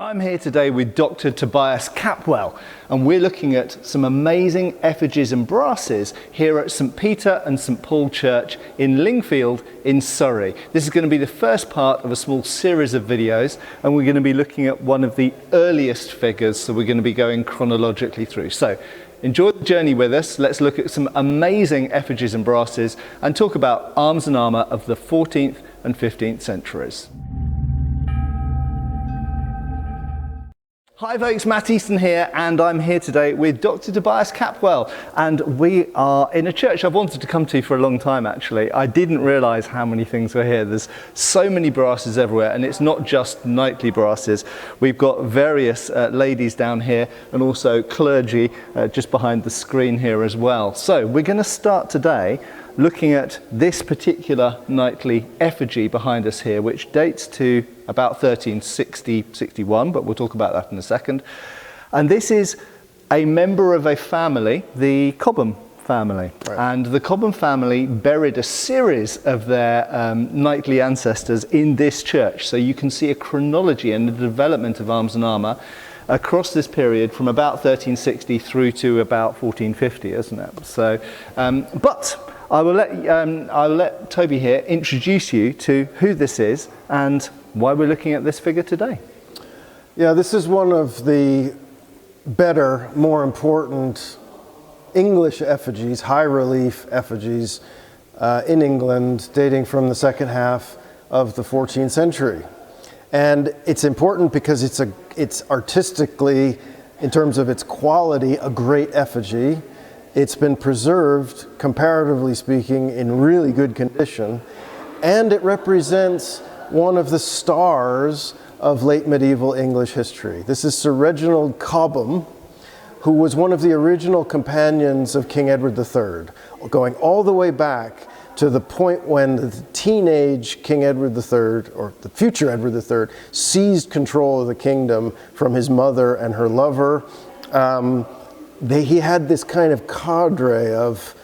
I'm here today with Dr. Tobias Capwell, and we're looking at some amazing effigies and brasses here at St. Peter and St. Paul Church in Lingfield in Surrey. This is going to be the first part of a small series of videos, and we're going to be looking at one of the earliest figures, so we're going to be going chronologically through. So enjoy the journey with us. Let's look at some amazing effigies and brasses and talk about arms and armour of the 14th and 15th centuries. Hi folks, Matt Easton here, and I'm here today with Dr. Tobias Capwell, and we are in a church I've wanted to come to for a long time actually. I didn't realise how many things were here. There's so many brasses everywhere, and it's not just knightly brasses. We've got various ladies down here and also clergy just behind the screen here as well. So we're going to start today looking at this particular knightly effigy behind us here, which dates to about 1360-61, but we'll talk about that in a second. And this is a member of a family, the Cobham family. Right. And the Cobham family buried a series of their knightly ancestors in this church. So you can see a chronology and the development of arms and armour across this period from about 1360 through to about 1450, isn't it? So, but I'll let Toby here introduce you to who this is and why we're looking at this figure today. Yeah, this is one of the better, more important English effigies, high relief effigies in England, dating from the second half of the 14th century. And it's important because it's artistically, in terms of its quality, a great effigy. It's been preserved, comparatively speaking, in really good condition, and it represents one of the stars of late medieval English history. This is Sir Reginald Cobham, who was one of the original companions of King Edward III, going all the way back to the point when the teenage King Edward III, or the future Edward III, seized control of the kingdom from his mother and her lover. He had this kind of cadre of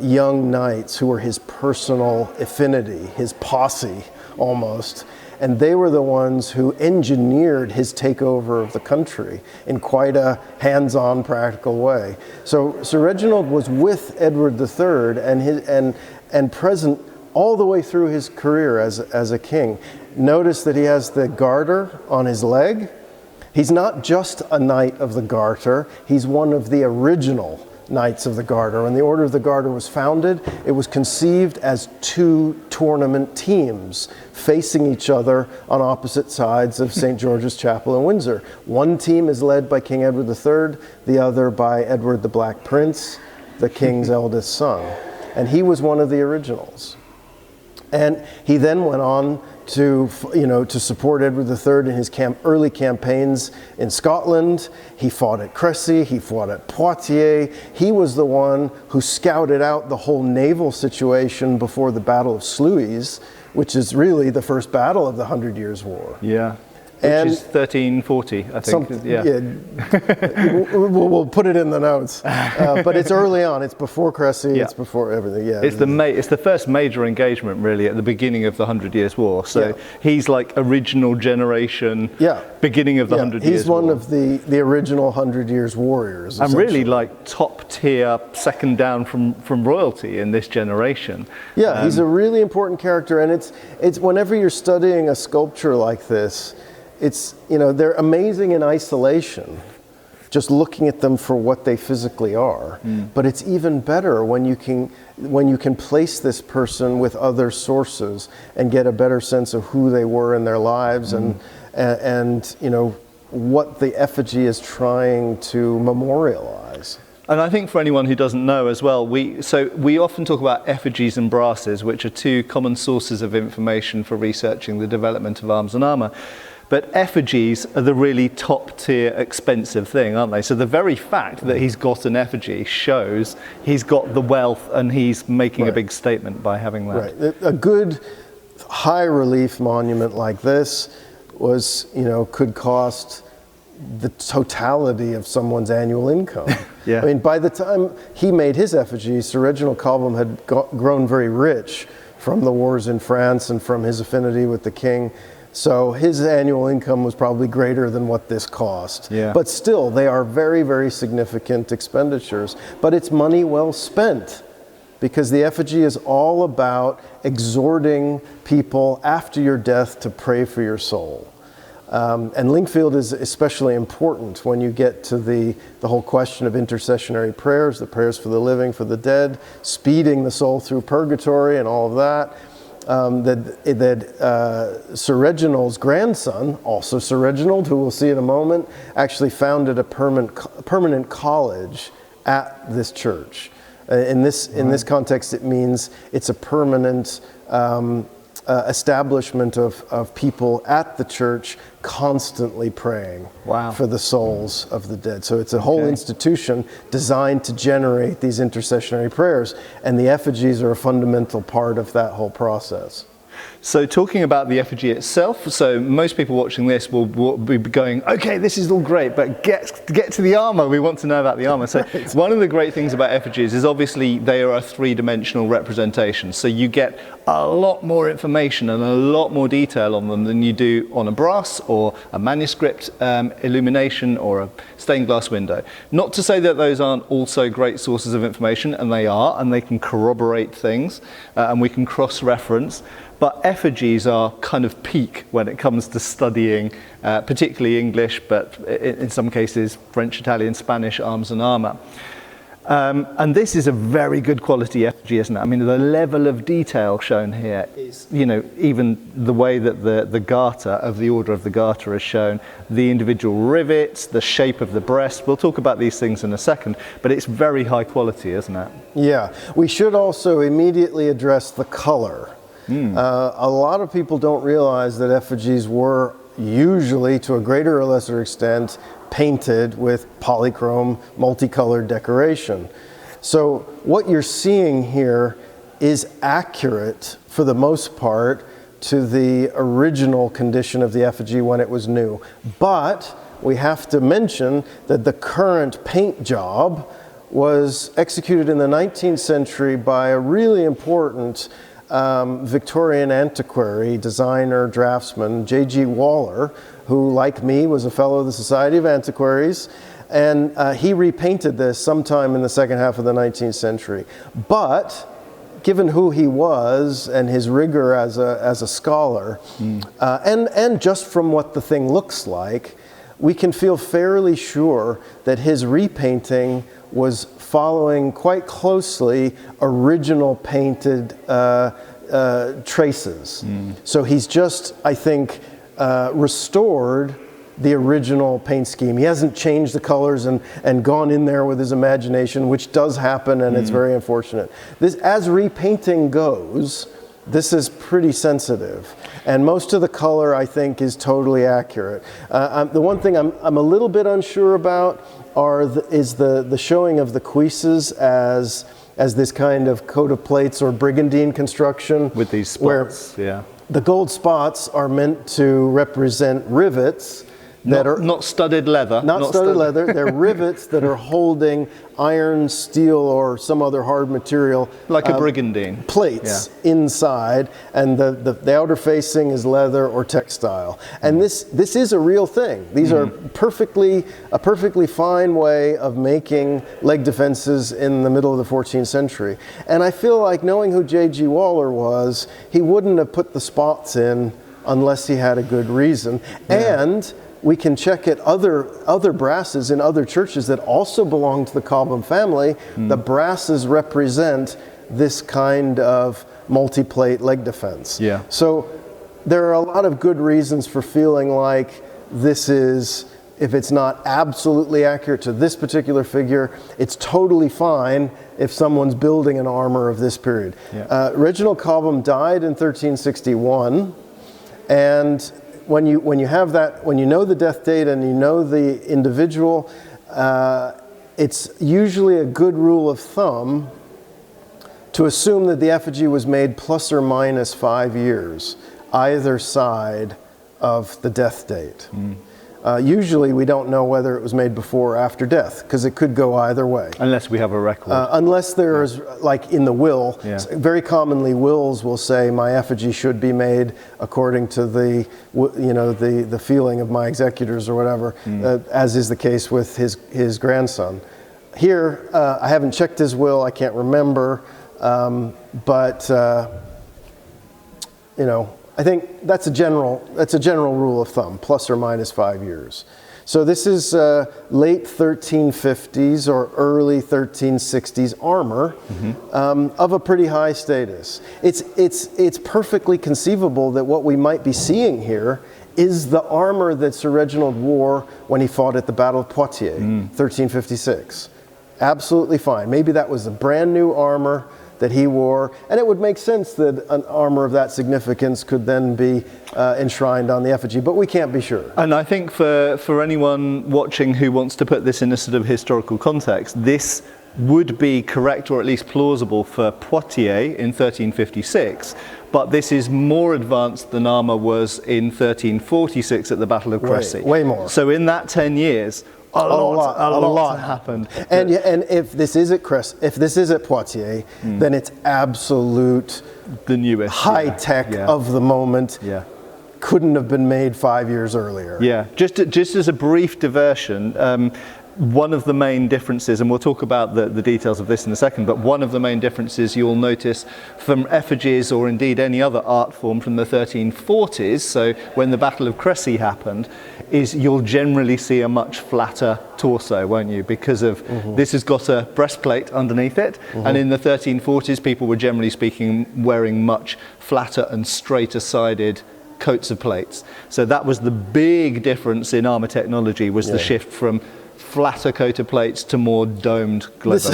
young knights who were his personal affinity, his posse almost, and they were the ones who engineered his takeover of the country in quite a hands-on, practical way. So Sir Reginald was with Edward III and present all the way through his career as a king. Notice that he has the garter on his leg. He's not just a Knight of the Garter, he's one of the original Knights of the Garter. When the Order of the Garter was founded, it was conceived as two tournament teams facing each other on opposite sides of St. George's Chapel in Windsor. One team is led by King Edward III, the other by Edward the Black Prince, the king's eldest son. And he was one of the originals. And he then went on to support Edward III in his early campaigns in Scotland. He fought at Crécy, he fought at Poitiers. He was the one who scouted out the whole naval situation before the Battle of Sluys, which is really the first battle of the 100 Years' War. Yeah. Which is 1340, I think. We'll put it in the notes. But it's early on. It's before Crécy. Yeah. It's before everything. Yeah. It's the first major engagement, really, at the beginning of the 100 Years' War. So he's like original generation. Yeah. Beginning of the 100 Years' War. He's one of the original 100 Years warriors. And really, like top tier, second down from royalty in this generation. Yeah, he's a really important character, and it's whenever you're studying a sculpture like this. It's, they're amazing in isolation, just looking at them for what they physically are. But it's even better when you can place this person with other sources and get a better sense of who they were in their lives and what the effigy is trying to memorialize. And I think for anyone who doesn't know as well, we often talk about effigies and brasses, which are two common sources of information for researching the development of arms and armour. But effigies are the really top tier expensive thing, aren't they? So the very fact that he's got an effigy shows he's got the wealth and he's making a big statement by having that. Right. A good high relief monument like this was, could cost the totality of someone's annual income. Yeah. I mean, by the time he made his effigy, Sir Reginald Cobham had grown very rich from the wars in France and from his affinity with the king. So his annual income was probably greater than what this cost. Yeah. But still, they are very, very significant expenditures. But it's money well spent, because the effigy is all about exhorting people after your death to pray for your soul. And Lingfield is especially important when you get to the whole question of intercessionary prayers, the prayers for the living, for the dead, speeding the soul through purgatory and all of that. Sir Reginald's grandson, also Sir Reginald, who we'll see in a moment, actually founded a permanent college at this church. In this context, it means it's a permanent establishment of people at the church constantly praying for the souls of the dead. So it's a whole institution designed to generate these intercessionary prayers, and the effigies are a fundamental part of that whole process. So talking about the effigy itself, so most people watching this will be going, okay, this is all great, but get to the armour. We want to know about the armour. So one of the great things about effigies is obviously they are a three-dimensional representation. So you get a lot more information and a lot more detail on them than you do on a brass or a manuscript illumination or a stained glass window. Not to say that those aren't also great sources of information, and they are, and they can corroborate things, and we can cross-reference. But effigies are kind of peak when it comes to studying, particularly English, but in some cases French, Italian, Spanish arms and armour. And this is a very good quality effigy, isn't it? I mean, the level of detail shown here is, you know, even the way that the garter of the Order of the Garter is shown, the individual rivets, the shape of the breast. We'll talk about these things in a second, but it's very high quality, isn't it? Yeah. We should also immediately address the color. A lot of people don't realize that effigies were usually, to a greater or lesser extent, painted with polychrome, multicolored decoration. So what you're seeing here is accurate, for the most part, to the original condition of the effigy when it was new. But we have to mention that the current paint job was executed in the 19th century by a really important Victorian antiquary, designer, draftsman, J.G. Waller, who, like me, was a fellow of the Society of Antiquaries, and he repainted this sometime in the second half of the 19th century. But given who he was and his rigor as a scholar, and just from what the thing looks like, we can feel fairly sure that his repainting was following quite closely original painted traces. So he's just, I think, restored the original paint scheme. He hasn't changed the colors and gone in there with his imagination, which does happen, and it's very unfortunate. This, as repainting goes, this is pretty sensitive, and most of the color, I think, is totally accurate. The one thing I'm a little bit unsure about is the showing of the cuisses as this kind of coat of plates or brigandine construction. With these spots, yeah. The gold spots are meant to represent rivets that are not studded leather. Not studded leather. They're rivets that are holding iron, steel, or some other hard material. Like a brigandine. Plates inside, and the outer facing is leather or textile. And this is a real thing. These are a perfectly fine way of making leg defenses in the middle of the 14th century. And I feel like, knowing who J.G. Waller was, he wouldn't have put the spots in unless he had a good reason. And we can check at other brasses in other churches that also belong to the Cobham family. The brasses represent this kind of multi-plate leg defense. Yeah. So there are a lot of good reasons for feeling like this is, if it's not absolutely accurate to this particular figure, it's totally fine if someone's building an armor of this period. Yeah. Reginald Cobham died in 1361, and when you have that, when you know the death date and you know the individual, it's usually a good rule of thumb to assume that the effigy was made plus or minus 5 years, either side of the death date. Usually we don't know whether it was made before or after death, because it could go either way. Unless we have a record. Unless there's, like in the will, Yeah. very commonly wills will say my effigy should be made according to the, the feeling of my executors or whatever, as is the case with his grandson. Here, I haven't checked his will, I can't remember, but I think that's a general rule of thumb, plus or minus 5 years. So this is late 1350s or early 1360s armor of a pretty high status. It's perfectly conceivable that what we might be seeing here is the armor that Sir Reginald wore when he fought at the Battle of Poitiers, 1356. Absolutely fine. Maybe that was a brand new armor that he wore, and it would make sense that an armor of that significance could then be enshrined on the effigy, but we can't be sure. And I think for anyone watching who wants to put this in a sort of historical context, this would be correct or at least plausible for Poitiers in 1356, but this is more advanced than armor was in 1346 at the Battle of Crécy. Way more. So in that 10 years, a lot happened. And if this is at Poitiers, then it's absolute the newest high tech of the moment. Yeah. Couldn't have been made 5 years earlier. Yeah. Just as a brief diversion, one of the main differences, and we'll talk about the details of this in a second, but one of the main differences you'll notice from effigies or indeed any other art form from the 1340s, so when the Battle of Crécy happened, is you'll generally see a much flatter torso, won't you? Because of this has got a breastplate underneath it, and in the 1340s people were generally speaking wearing much flatter and straighter sided coats of plates. So that was the big difference in armor technology, was the shift from flatter coat of plates to more domed global.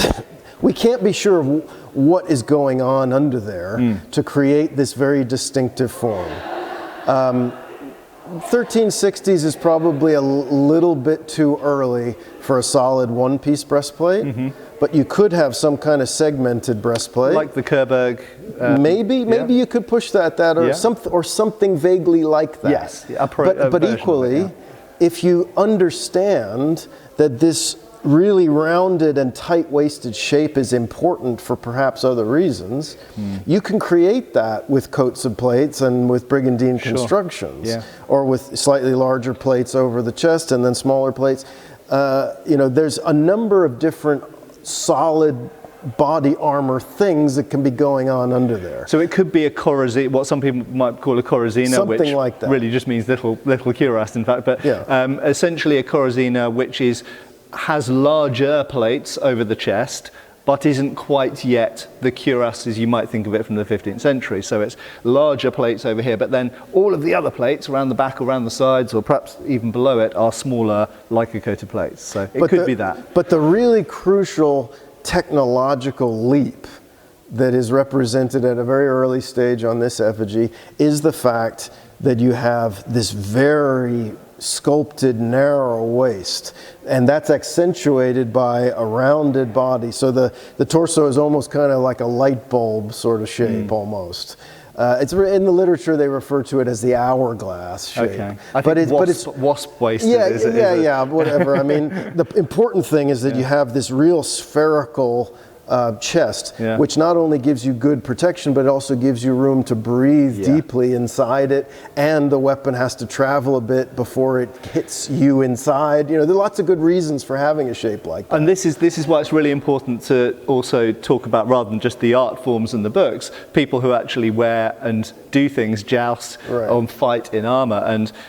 We can't be sure of what is going on under there to create this very distinctive form. 1360s is probably a little bit too early for a solid one-piece breastplate, but you could have some kind of segmented breastplate, like the Coburg. Maybe you could push that or something vaguely like that. Yes, but equally, if you understand that this really rounded and tight-waisted shape is important for perhaps other reasons, you can create that with coats of plates and with brigandine constructions, or with slightly larger plates over the chest and then smaller plates. There's a number of different solid body armor things that can be going on under there. So it could be a corazine, what some people might call a corazina, something which like that. Really just means little cuirass, in fact, but essentially a corazina which has larger plates over the chest, but isn't quite yet the cuirass as you might think of it from the 15th century. So it's larger plates over here, but then all of the other plates around the back, around the sides, or perhaps even below it, are smaller, like a coat of plates. So it could be that. But the really crucial technological leap that is represented at a very early stage on this effigy is the fact that you have this very sculpted narrow waist, and that's accentuated by a rounded body. So the torso is almost kind of like a light bulb sort of shape almost. It's in the literature they refer to it as the hourglass shape. Okay. But it's wasp waisted. Whatever. I mean, the important thing is that you have this real spherical chest, which not only gives you good protection, but it also gives you room to breathe deeply inside it, and the weapon has to travel a bit before it hits you inside. There are lots of good reasons for having a shape like that. And this is why it's really important to also talk about, rather than just the art forms and the books, people who actually wear and do things, joust or fight in armor.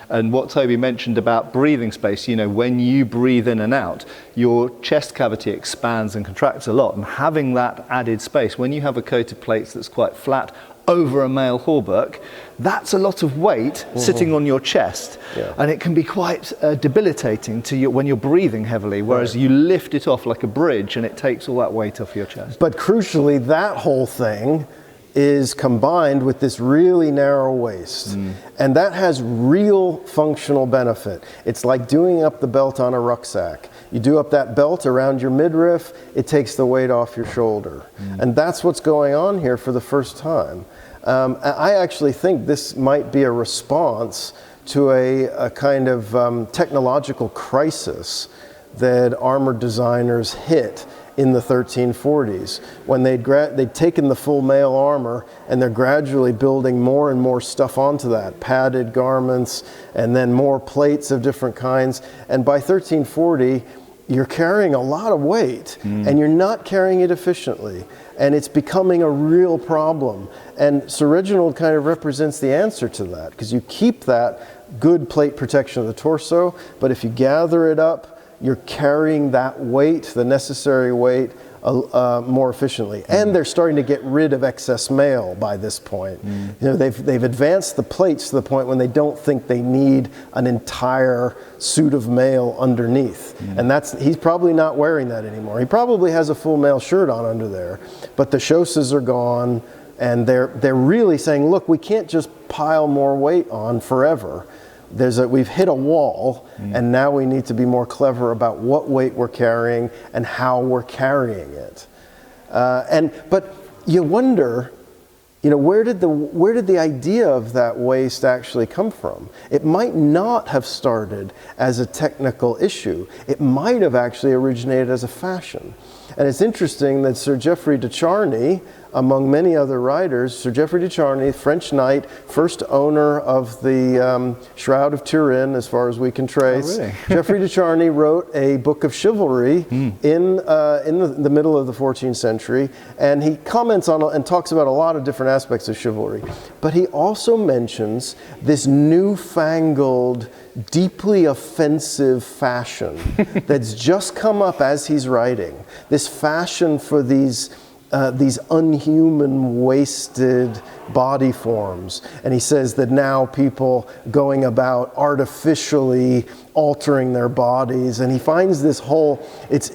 And what Toby mentioned about breathing space, when you breathe in and out, your chest cavity expands and contracts a lot, and having that added space, when you have a coat of plates that's quite flat over a male hauberk, that's a lot of weight sitting on your chest, and it can be quite debilitating to you when you're breathing heavily, whereas you lift it off like a bridge and it takes all that weight off your chest. But crucially, that whole thing is combined with this really narrow waist, and that has real functional benefit. It's like doing up the belt on a rucksack. You do up that belt around your midriff, it takes the weight off your shoulder. And that's what's going on here for the first time. I actually think this might be a response to a kind of technological crisis that armor designers hit in the 1340s, when they'd taken the full mail armor and they're gradually building more and more stuff onto that, padded garments and then more plates of different kinds. And by 1340, you're carrying a lot of weight and you're not carrying it efficiently. And it's becoming a real problem. And Sir Reginald kind of represents the answer to that, because you keep that good plate protection of the torso, but if you gather it up, you're carrying that weight, the necessary weight, more efficiently. And they're starting to get rid of excess mail by this point. You know, they've advanced the plates to the point when they don't think they need an entire suit of mail underneath. And he's probably not wearing that anymore. He probably has a full mail shirt on under there, but the chausses are gone, and they're really saying, look, we can't just pile more weight on forever. We've hit a wall, and now we need to be more clever about what weight we're carrying and how we're carrying it. But you wonder, you know, where did the idea of that waist actually come from? It might not have started as a technical issue. It might have actually originated as a fashion. And it's interesting that Sir Geoffrey de Charny, among many other writers, Sir Geoffrey de Charny, French knight, first owner of the Shroud of Turin, as far as we can trace. Oh, really? Geoffrey de Charny wrote a book of chivalry in the middle of the 14th century, and he comments on and talks about a lot of different aspects of chivalry. But he also mentions this newfangled, deeply offensive fashion that's just come up as he's writing. This fashion for these unhuman, wasted body forms. And he says that now people going about artificially altering their bodies, and he finds this whole, it's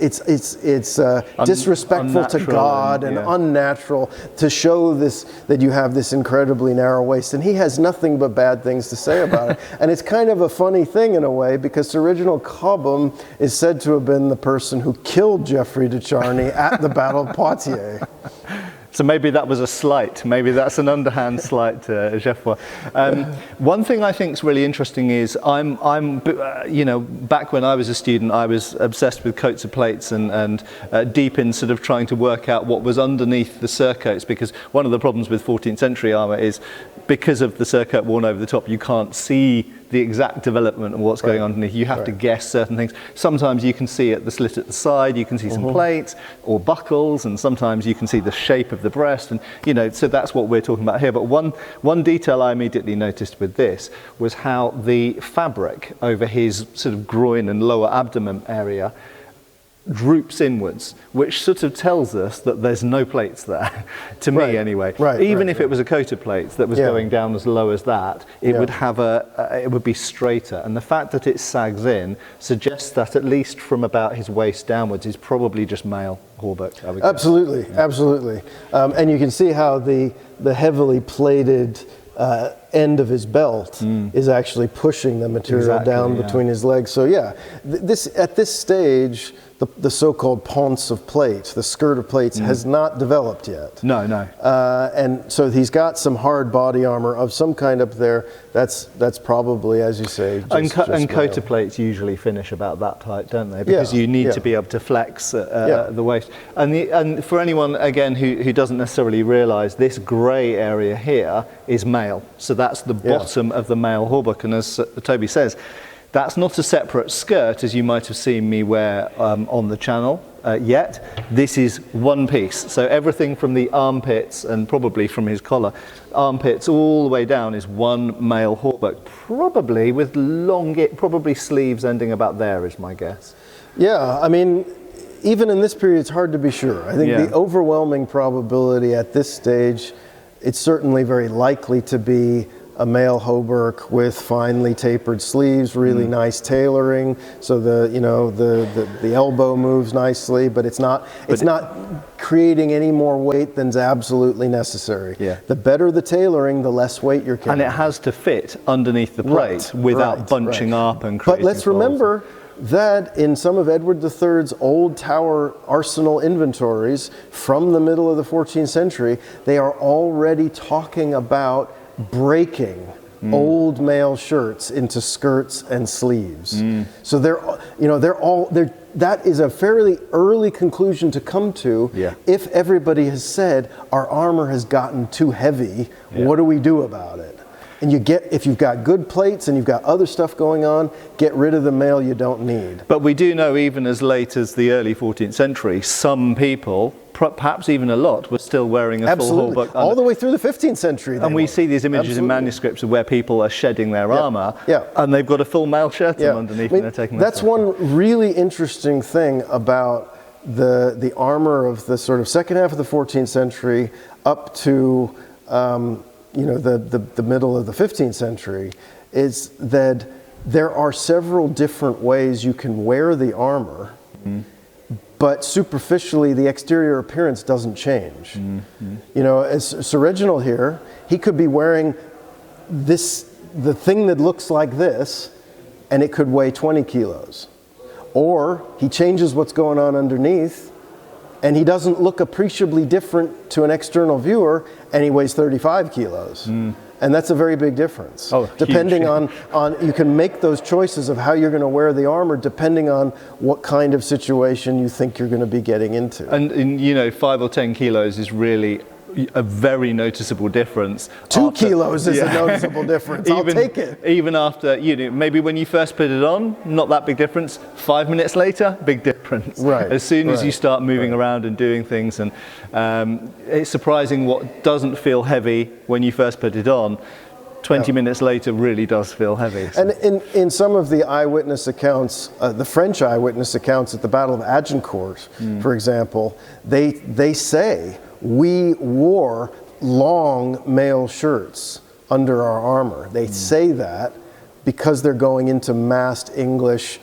disrespectful to God and unnatural to show this, that you have this incredibly narrow waist. And he has nothing but bad things to say about it. And it's kind of a funny thing in a way, because Sir Reginald Cobham is said to have been the person who killed Geoffrey de Charny at the Battle of Poitiers. So maybe that was a slight. Maybe that's an underhand slight to Geoffroy. One thing I think is really interesting is you know, back when I was a student, I was obsessed with coats of plates and deep in sort of trying to work out what was underneath the surcoats, because one of the problems with 14th century armour is because of the surcoat worn over the top, you can't see the exact development of what's going on underneath. You have to guess certain things. Sometimes you can see at the slit at the side, you can see some plates or buckles, and sometimes you can see the shape of the breast, and you know, so that's what we're talking about here. But one detail I immediately noticed with this was how the fabric over his sort of groin and lower abdomen area droops inwards, which sort of tells us that there's no plates there, to me anyway. Even if it was a coat of plates that was going down as low as that, it would have it would be straighter. And the fact that it sags in suggests that at least from about his waist downwards is probably just male hauberk, I would guess. Absolutely, absolutely. And you can see how the heavily plated end of his belt is actually pushing the material down between his legs. So at this stage, the so-called ponce of plates, the skirt of plates, has not developed yet. No. And so he's got some hard body armor of some kind up there. That's probably, as you say, just coat of plates usually finish about that tight, don't they? Because you need to be able to flex the waist. And for anyone, again, who doesn't necessarily realise, this grey area here is male. So that's the bottom of the male hauberk. And as Toby says, that's not a separate skirt, as you might have seen me wear on the channel yet. This is one piece. So everything from the armpits and probably from his collar, armpits all the way down is one male hauberk, probably with probably sleeves ending about there is my guess. Yeah, I mean, even in this period, it's hard to be sure. I think the overwhelming probability at this stage, it's certainly very likely to be a male hauberk with finely tapered sleeves, really nice tailoring, so the elbow moves nicely, but it's not creating any more weight than's absolutely necessary. The better the tailoring, the less weight you're carrying. And it has to fit underneath the plate without bunching up and creating But let's remember that in some of Edward III's old Tower arsenal inventories from the middle of the 14th century, they are already talking about breaking old male shirts into skirts and sleeves. So that is a fairly early conclusion to come to. If everybody has said our armor has gotten too heavy, what do we do about it? And if you've got good plates and you've got other stuff going on, get rid of the mail you don't need. But we do know even as late as the early 14th century, some people, perhaps even a lot, were still wearing a full hauberk. All the way through the 15th century. And we see these images in manuscripts of where people are shedding their armor, and they've got a full mail shirt on underneath, and they're taking that's one really interesting thing about the armor of the sort of second half of the 14th century up to the middle of the 15th century, is that there are several different ways you can wear the armor, but superficially the exterior appearance doesn't change. As Sir Reginald here, he could be wearing the thing that looks like this, and it could weigh 20 kilos. Or he changes what's going on underneath, and he doesn't look appreciably different to an external viewer, and he weighs 35 kilos. And that's a very big difference. Depending on you can make those choices of how you're going to wear the armor depending on what kind of situation you think you're going to be getting into. And 5 or 10 kilos is really a very noticeable difference. 2 kilos is a noticeable difference. I'll take it. Even after, maybe when you first put it on, not that big difference. 5 minutes later, big difference. Right. As soon as you start moving around and doing things, and it's surprising what doesn't feel heavy when you first put it on. 20 minutes later really does feel heavy. So. And in some of the eyewitness accounts, the French eyewitness accounts at the Battle of Agincourt, for example, they say, we wore long mail shirts under our armor. They say that because they're going into massed English,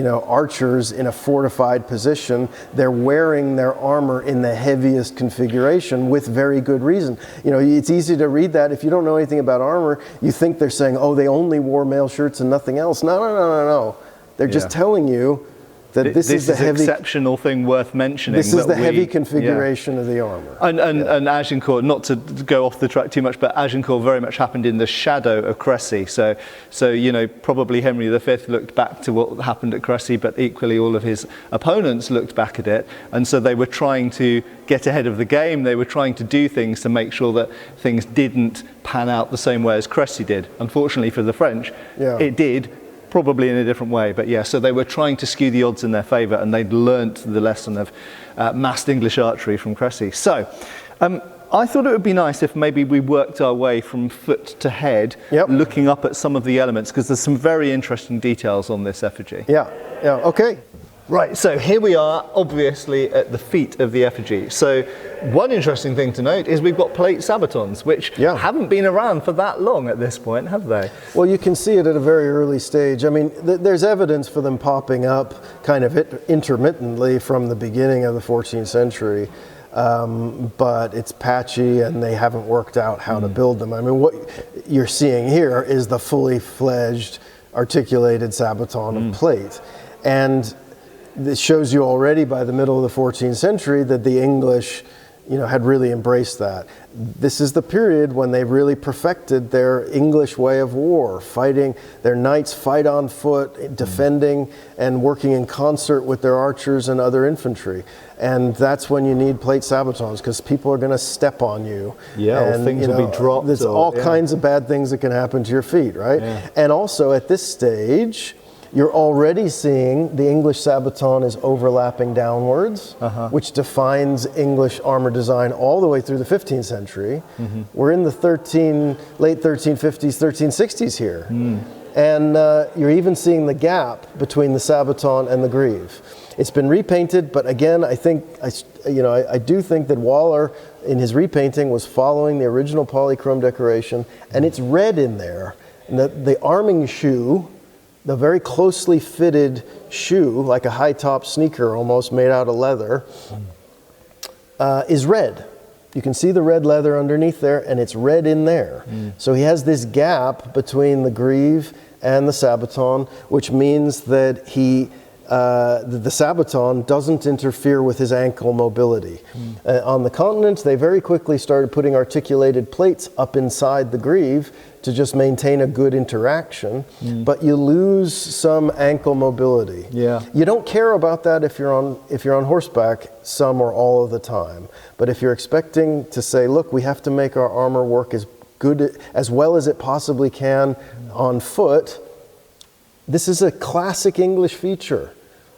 archers in a fortified position. They're wearing their armor in the heaviest configuration with very good reason. It's easy to read that. If you don't know anything about armor, you think they're saying, oh, they only wore mail shirts and nothing else. No. They're just telling you that this is the heavy, exceptional thing worth mentioning. This is the heavy configuration of the armor. And Agincourt, not to go off the track too much, but Agincourt very much happened in the shadow of Crécy. So probably Henry V looked back to what happened at Crécy, but equally all of his opponents looked back at it. And so they were trying to get ahead of the game. They were trying to do things to make sure that things didn't pan out the same way as Crécy did. Unfortunately for the French, it did. Probably in a different way, but so they were trying to skew the odds in their favour, and they'd learnt the lesson of massed English archery from Crécy. So I thought it would be nice if maybe we worked our way from foot to head, looking up at some of the elements, because there's some very interesting details on this effigy. Okay. Right, so here we are, obviously at the feet of the effigy. So one interesting thing to note is we've got plate sabatons, which haven't been around for that long at this point, have they? Well, you can see it at a very early stage. I mean, there's evidence for them popping up kind of intermittently from the beginning of the 14th century, but it's patchy and they haven't worked out how to build them. I mean, what you're seeing here is the fully fledged articulated sabaton of plate. And this shows you already by the middle of the 14th century that the English, had really embraced that. This is the period when they really perfected their English way of war, fighting. Their knights fight on foot, defending and working in concert with their archers and other infantry. And that's when you need plate sabatons, because people are going to step on you. And things will be dropped. There's all kinds of bad things that can happen to your feet, right? And also at this stage, you're already seeing the English sabaton is overlapping downwards, which defines English armor design all the way through the 15th century. We're in the late 1350s, 1360s here. And you're even seeing the gap between the sabaton and the greave. It's been repainted, but again, I do think that Waller, in his repainting, was following the original polychrome decoration, and it's red in there. And the arming shoe, the very closely fitted shoe, like a high-top sneaker almost made out of leather, is red. You can see the red leather underneath there, and it's red in there. So he has this gap between the greave and the sabaton, which means that he the sabaton doesn't interfere with his ankle mobility. On the continent, they very quickly started putting articulated plates up inside the greave to just maintain a good interaction, but you lose some ankle mobility. Yeah. You don't care about that if you're on horseback some or all of the time. But if you're expecting to say, look, we have to make our armor work as well as it possibly can on foot, this is a classic English feature.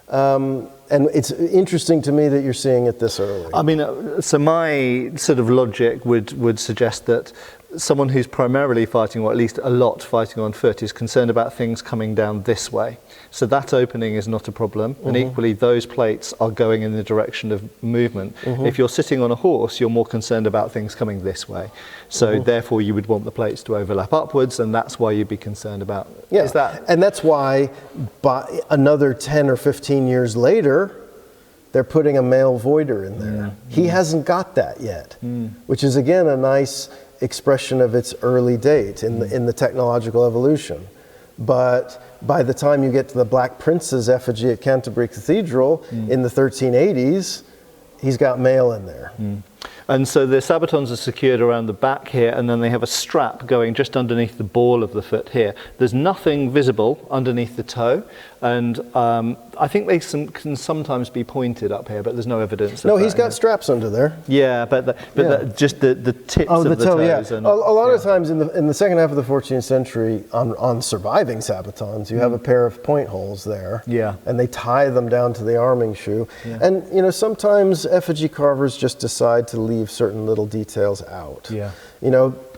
And it's interesting to me that you're seeing it this early. I mean, so my sort of logic would suggest that someone who's primarily fighting, or at least a lot fighting on foot, is concerned about things coming down this way. So that opening is not a problem. And equally, those plates are going in the direction of movement. If you're sitting on a horse, you're more concerned about things coming this way. So therefore, you would want the plates to overlap upwards, and that's why you'd be concerned about. Yeah, Is that? and that's why by another 10 or 15 years later, they're putting a male voider in there. He hasn't got that yet, which is again a nice expression of its early date in the technological evolution. But by the time you get to the Black Prince's effigy at Canterbury Cathedral in the 1380s, he's got male in there. And so the sabatons are secured around the back here, and then they have a strap going just underneath the ball of the foot here. There's nothing visible underneath the toe, and I think they can sometimes be pointed up here, but there's no evidence. No, he's got straps under there. Yeah, but just the tips of the toe, toes. Yeah. And, a lot of times in the second half of the 14th century, on surviving sabatons, you have a pair of point holes there. Yeah. And they tie them down to the arming shoe. Yeah. And sometimes effigy carvers just decide to leave certain little details out. Yeah.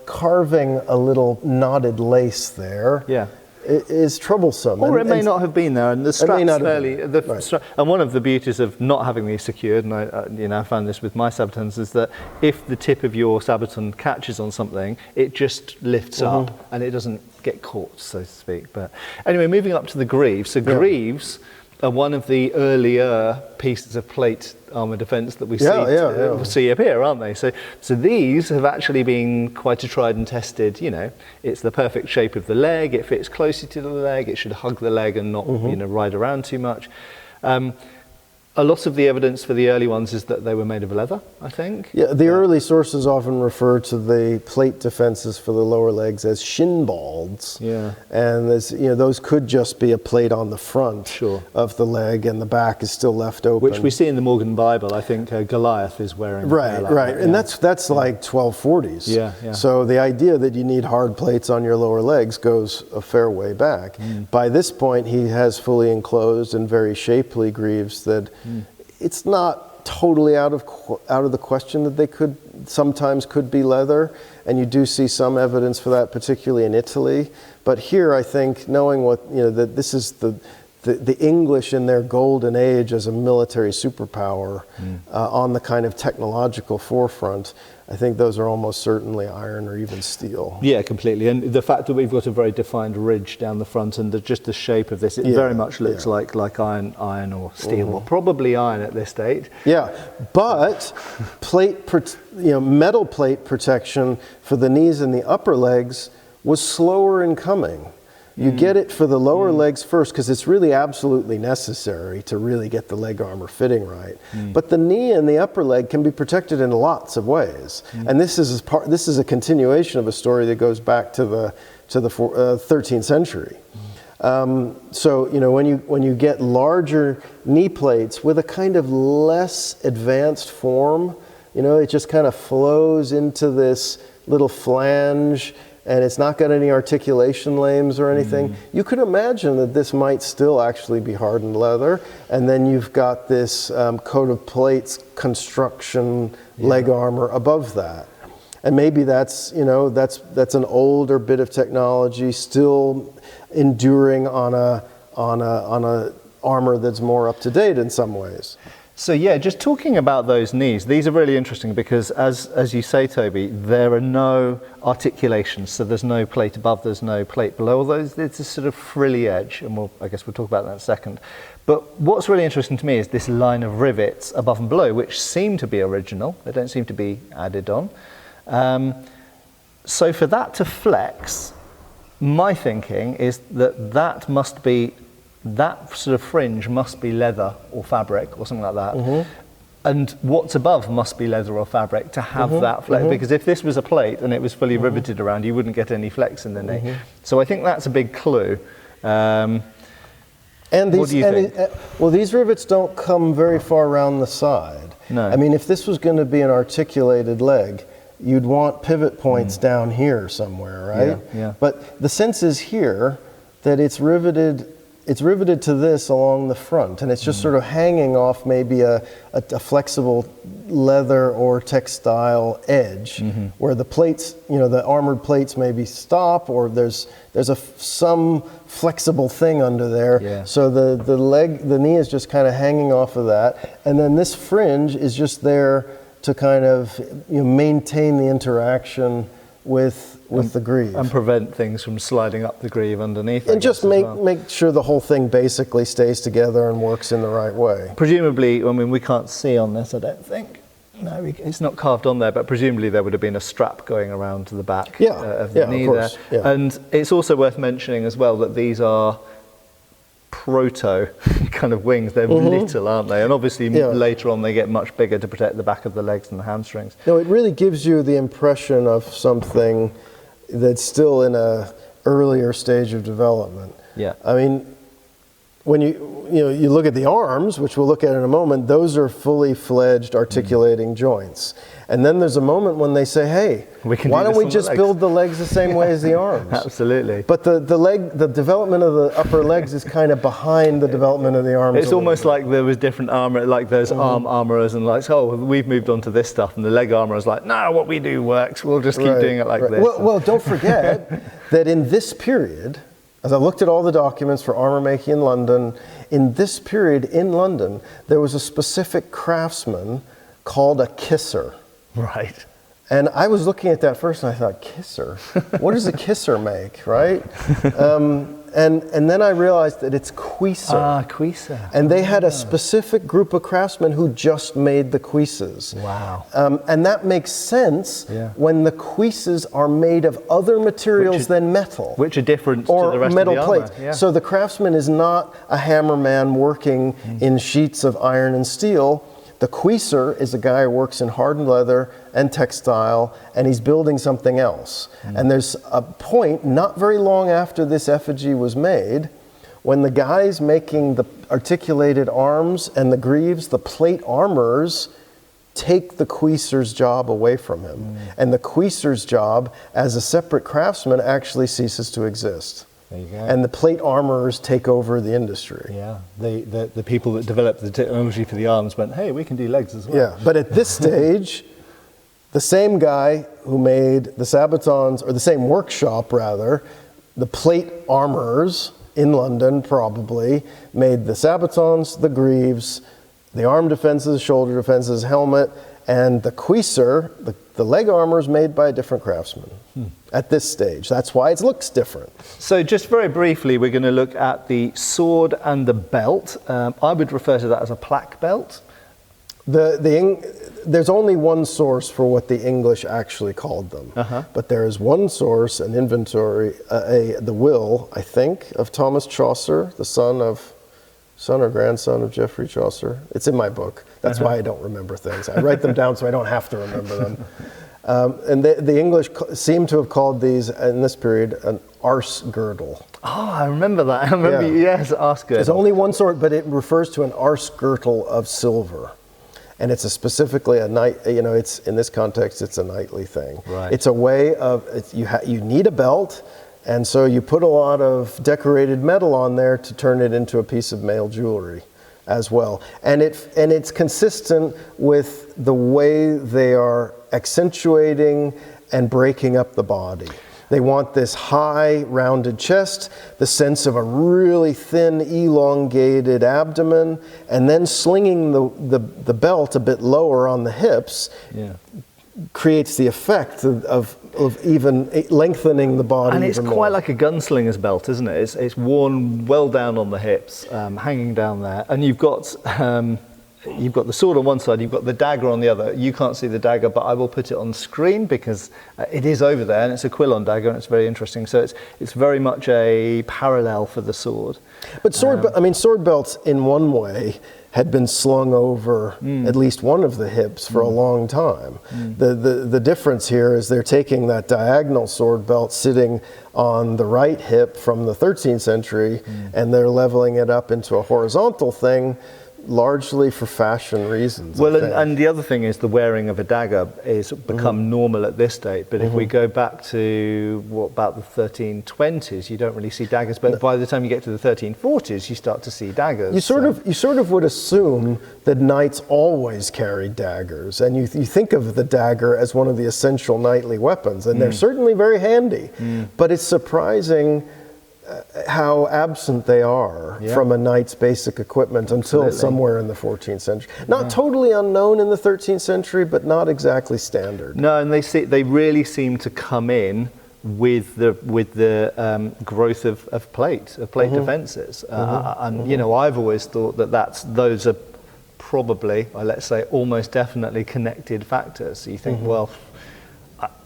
Carving a little knotted lace there. Yeah. Is troublesome. Or it may not have been there, and the strap's fairly. Right. And one of the beauties of not having these secured, and I found this with my sabatons, is that if the tip of your sabaton catches on something, it just lifts up and it doesn't get caught, so to speak. But anyway, moving up to the greaves. So greaves are one of the earlier pieces of plate armour defence that we see up here, aren't they? So these have actually been quite a tried and tested. It's the perfect shape of the leg. It fits closely to the leg. It should hug the leg and not ride around too much. A lot of the evidence for the early ones is that they were made of leather, I think. Yeah, the early sources often refer to the plate defenses for the lower legs as shin balds. Yeah. And those could just be a plate on the front of the leg, and the back is still left open. Which we see in the Morgan Bible. I think Goliath is wearing. Right. And that's like 1240s. Yeah. So the idea that you need hard plates on your lower legs goes a fair way back. By this point, he has fully enclosed and very shapely greaves that. It's not totally out of the question that they sometimes could be leather, and you do see some evidence for that, particularly in Italy. But here, I think, knowing that this is the English in their golden age as a military superpower on the kind of technological forefront, I think those are almost certainly iron or even steel. Yeah, completely. And the fact that we've got a very defined ridge down the front and just the shape of this, it very much looks like iron or steel, or probably iron at this stage. Yeah, but metal plate protection for the knees and the upper legs was slower in coming. You get it for the lower legs first because it's really absolutely necessary to really get the leg armor fitting right. But the knee and the upper leg can be protected in lots of ways. And this is a continuation of a story that goes back to the 13th century. So when you get larger knee plates with a kind of less advanced form, it just kind of flows into this little flange, and it's not got any articulation lames or anything. You could imagine that this might still actually be hardened leather, and then you've got this coat of plates construction leg armor above that. And maybe that's an older bit of technology still enduring on a armor that's more up to date in some ways. So yeah, just talking about those knees, these are really interesting because as you say, Toby, there are no articulations. So there's no plate above, there's no plate below, although it's a sort of frilly edge, and I guess we'll talk about that in a second. But what's really interesting to me is this line of rivets above and below, which seem to be original. They don't seem to be added on. So for that to flex, my thinking is that must be that sort of fringe must be leather or fabric or something like that. And what's above must be leather or fabric to have that flex. Because if this was a plate and it was fully riveted around, you wouldn't get any flex in the knee. So I think that's a big clue. And these, what do you think? Well, these rivets don't come very far around the side. No. I mean, if this was going to be an articulated leg, you'd want pivot points down here somewhere, right? Yeah. But the sense is here that it's riveted to this along the front, and it's just sort of hanging off maybe a flexible leather or textile edge, where the plates, the armored plates maybe stop, or there's some flexible thing under there. Yeah. So the knee is just kind of hanging off of that, and then this fringe is just there to kind of maintain the interaction with the greave. And prevent things from sliding up the greave underneath. And just make sure the whole thing basically stays together and works in the right way. Presumably, I mean, we can't see on this, I don't think. No, it's not carved on there, but presumably there would have been a strap going around to the back of the knee there. Yeah. And it's also worth mentioning as well that these are proto kind of wings. They're little, aren't they? And obviously later on they get much bigger to protect the back of the legs and the hamstrings. No, it really gives you the impression of something that's still in a earlier stage of development. Yeah. I mean, when you look at the arms, which we'll look at in a moment, those are fully fledged articulating joints. And then there's a moment when they say, hey, why don't we just build the legs the same way as the arms? Absolutely. But the development of the upper legs is kind of behind the development of the arms. It's almost like there was different armor, like there's arm armorers and like, oh, we've moved on to this stuff, and the leg armorers like, no, what we do works. We'll just keep doing it like this. Well, don't forget that in this period, as I looked at all the documents for armor making in London, in this period in London, there was a specific craftsman called a kisser. Right. And I was looking at that first and I thought, kisser? What does a kisser make, right? And then I realized that it's cuisser. Ah, cuisser. And they had a specific group of craftsmen who just made the cuisses. Wow. And that makes sense when the cuisses are made of other materials than metal. Which are different to the rest metal of the armor. plates. Yeah. So the craftsman is not a hammerman working in sheets of iron and steel. The cuisser is a guy who works in hardened leather and textile, and he's building something else. And there's a point, not very long after this effigy was made, when the guys making the articulated arms and the greaves, the plate armorers, take the cuisser's job away from him. And the cuisser's job as a separate craftsman actually ceases to exist. There you go. And the plate armorers take over the industry. Yeah, the people that developed the technology for the arms went, hey, we can do legs as well. Yeah, but at this stage, the same guy who made the sabatons, or the same workshop rather, the plate armorers in London probably, made the sabatons, the greaves, the arm defenses, shoulder defenses, helmet, and the cuisser, the leg armor, is made by a different craftsman at this stage. That's why it looks different. So just very briefly, we're going to look at the sword and the belt. I would refer to that as a plaque belt. There's only one source for what the English actually called them. But there is one source, an inventory, the will, I think, of Thomas Chaucer, the son or grandson of Geoffrey Chaucer. It's in my book. That's why I don't remember things. I write them down so I don't have to remember them. And the English seem to have called these, in this period, an arse girdle. Oh, I remember that. I remember, yes, arse girdle. There's only one sort, but it refers to an arse girdle of silver. And it's specifically a it's in this context, it's a knightly thing. Right. It's a way of, you need a belt, and so you put a lot of decorated metal on there to turn it into a piece of male jewelry as well. And it's consistent with the way they are accentuating and breaking up the body. They want this high, rounded chest, the sense of a really thin, elongated abdomen, and then slinging the belt a bit lower on the hips creates the effect of even lengthening the body. And it's even quite more. like a gunslinger's belt, isn't it? It's worn well down on the hips, hanging down there. And you've got you've got the sword on one side, you've got the dagger on the other. You can't see the dagger, but I will put it on screen because it is over there, and it's a quillon dagger, and it's very interesting. So it's very much a parallel for the sword. But sword belts in one way had been slung over at least one of the hips for a long time. The difference here is they're taking that diagonal sword belt sitting on the right hip from the 13th century, and they're leveling it up into a horizontal thing, largely for fashion reasons. Well, and the other thing is the wearing of a dagger is become normal at this date. But if we go back to about the 1320s, you don't really see daggers. But by the time you get to the 1340s, you start to see daggers. You sort of would assume that knights always carried daggers, and you think of the dagger as one of the essential knightly weapons, and they're certainly very handy. But it's surprising how absent they are from a knight's basic equipment until somewhere in the 14th century. Not totally unknown in the 13th century, but not exactly standard. No, and they really seem to come in with the growth of plate defences. And you know, I've always thought that those are probably, let's say, almost definitely connected factors. So you think, well,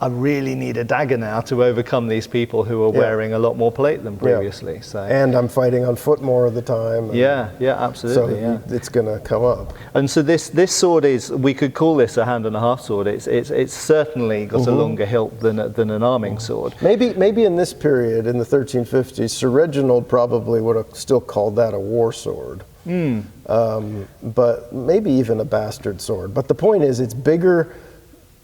I really need a dagger now to overcome these people who are wearing a lot more plate than previously. So, and I'm fighting on foot more of the time. Absolutely. So it's going to come up. And so this sword is, we could call this a hand and a half sword. It's certainly got a longer hilt than an arming sword. Maybe in this period, in the 1350s, Sir Reginald probably would have still called that a war sword. But maybe even a bastard sword. But the point is, it's bigger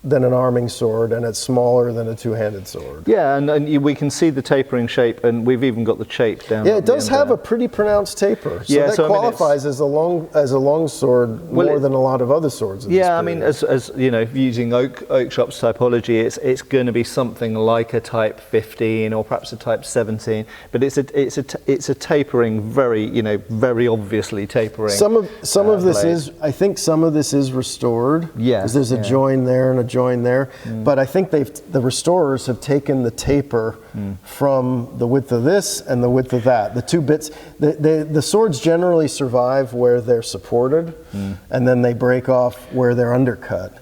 than an arming sword, and it's smaller than a two-handed sword. Yeah, and we can see the tapering shape, and we've even got the shape down. Yeah, it does have a pretty pronounced taper. So that qualifies as a long sword more than a lot of other swords. Yeah, I mean, as you know, using oak shop's typology, it's going to be something like a Type 15 or perhaps a Type 17, but it's a tapering, very obviously tapering. Some of this is, I think, some of this is restored. Yeah, because there's a join there and a join there, but I think the restorers have taken the taper from the width of this and the width of that. The two bits, the swords generally survive where they're supported, and then they break off where they're undercut.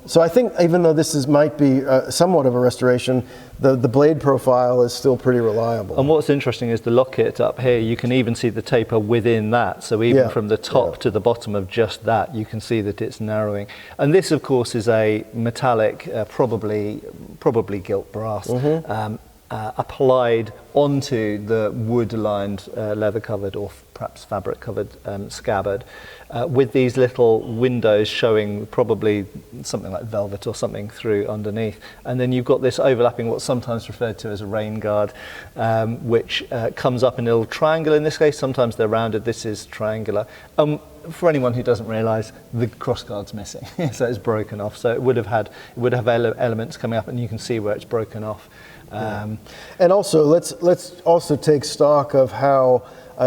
So I think even though this might be somewhat of a restoration, the blade profile is still pretty reliable. And what's interesting is the locket up here, you can even see the taper within that. So even from the top to the bottom of just that, you can see that it's narrowing. And this, of course, is a metallic, probably gilt brass, applied onto the wood-lined, leather-covered or perhaps fabric-covered scabbard, with these little windows showing probably something like velvet or something through underneath. And then you've got this overlapping, what's sometimes referred to as a rain guard, which comes up in a little triangle in this case. Sometimes they're rounded. This is triangular. For anyone who doesn't realise, the crossguard's missing, so it's broken off. So it would have elements coming up, and you can see where it's broken off. And also, let's also take stock of how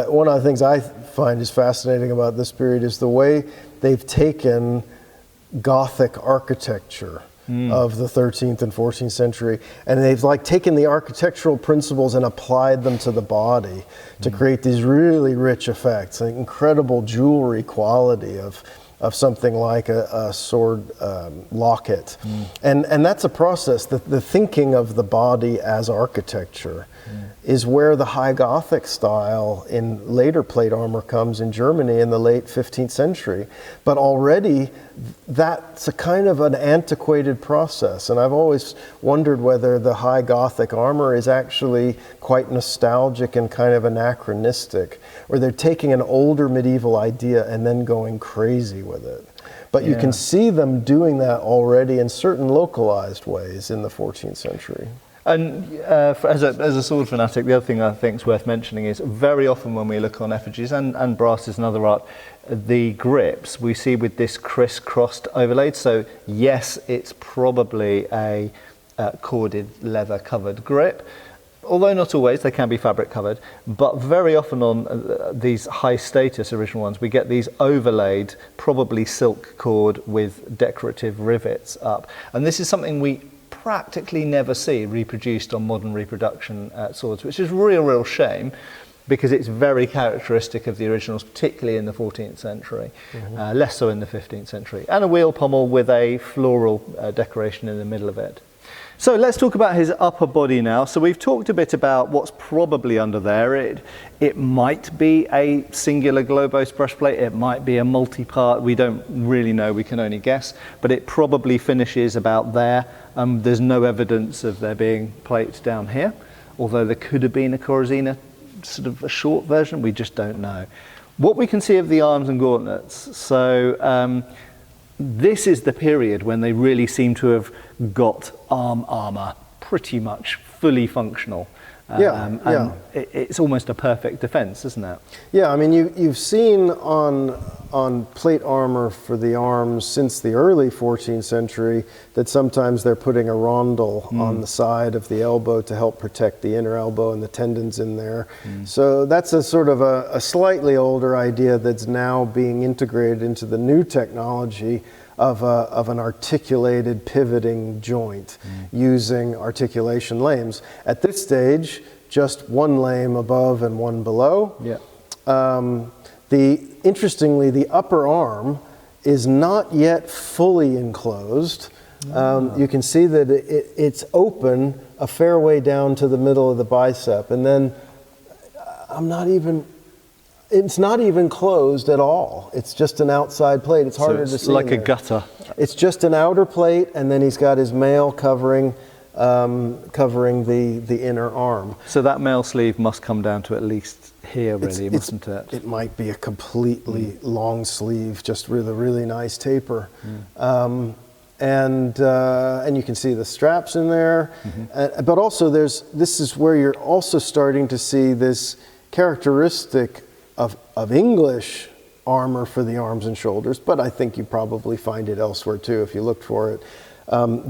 one of the things I find is fascinating about this period is the way they've taken Gothic architecture of the 13th and 14th century, and they've taken the architectural principles and applied them to the body to create these really rich effects, an incredible jewelry quality of something like a sword locket. And that's a process. The thinking of the body as architecture is where the high Gothic style in later plate armor comes in Germany in the late 15th century. But already that's a kind of an antiquated process. And I've always wondered whether the high Gothic armor is actually quite nostalgic and kind of anachronistic, where they're taking an older medieval idea and then going crazy with it. But you can see them doing that already in certain localized ways in the 14th century. And as a sword fanatic, the other thing I think is worth mentioning is very often when we look on effigies and brasses and other art, the grips we see with this crisscrossed overlaid. So yes, it's probably a corded leather covered grip. Although not always, they can be fabric covered, but very often on these high status original ones, we get these overlaid, probably silk cord with decorative rivets up. And this is something we practically never see reproduced on modern reproduction swords, which is a real shame, because it's very characteristic of the originals, particularly in the 14th century, less so in the 15th century. And a wheel pommel with a floral decoration in the middle of it. So let's talk about his upper body now. So we've talked a bit about what's probably under there. It might be a singular globose breastplate, it might be a multi-part, we don't really know, we can only guess, but it probably finishes about there. There's no evidence of there being plates down here, although there could have been a corazina, sort of a short version, we just don't know. What we can see of the arms and gauntlets, so this is the period when they really seem to have got arm armour pretty much fully functional. It's almost a perfect defence, isn't it? Yeah, I mean, you've seen on plate armor for the arms since the early 14th century that sometimes they're putting a rondel on the side of the elbow to help protect the inner elbow and the tendons in there. So that's a sort of a slightly older idea that's now being integrated into the new technology of an articulated pivoting joint using articulation lames. At this stage, just one lame above and one below. Yeah. Interestingly, the upper arm is not yet fully enclosed. You can see that it's open a fair way down to the middle of the bicep, and then it's not even closed at all. It's just an outside plate. It's harder to see. It's like a gutter. It's just an outer plate, and then he's got his mail covering the inner arm. So that mail sleeve must come down to at least here, really, mustn't it? It might be a completely long sleeve, just with a really nice taper. And you can see the straps in there. But also this is where you're also starting to see this characteristic of English armor for the arms and shoulders, but I think you probably find it elsewhere too if you look for it.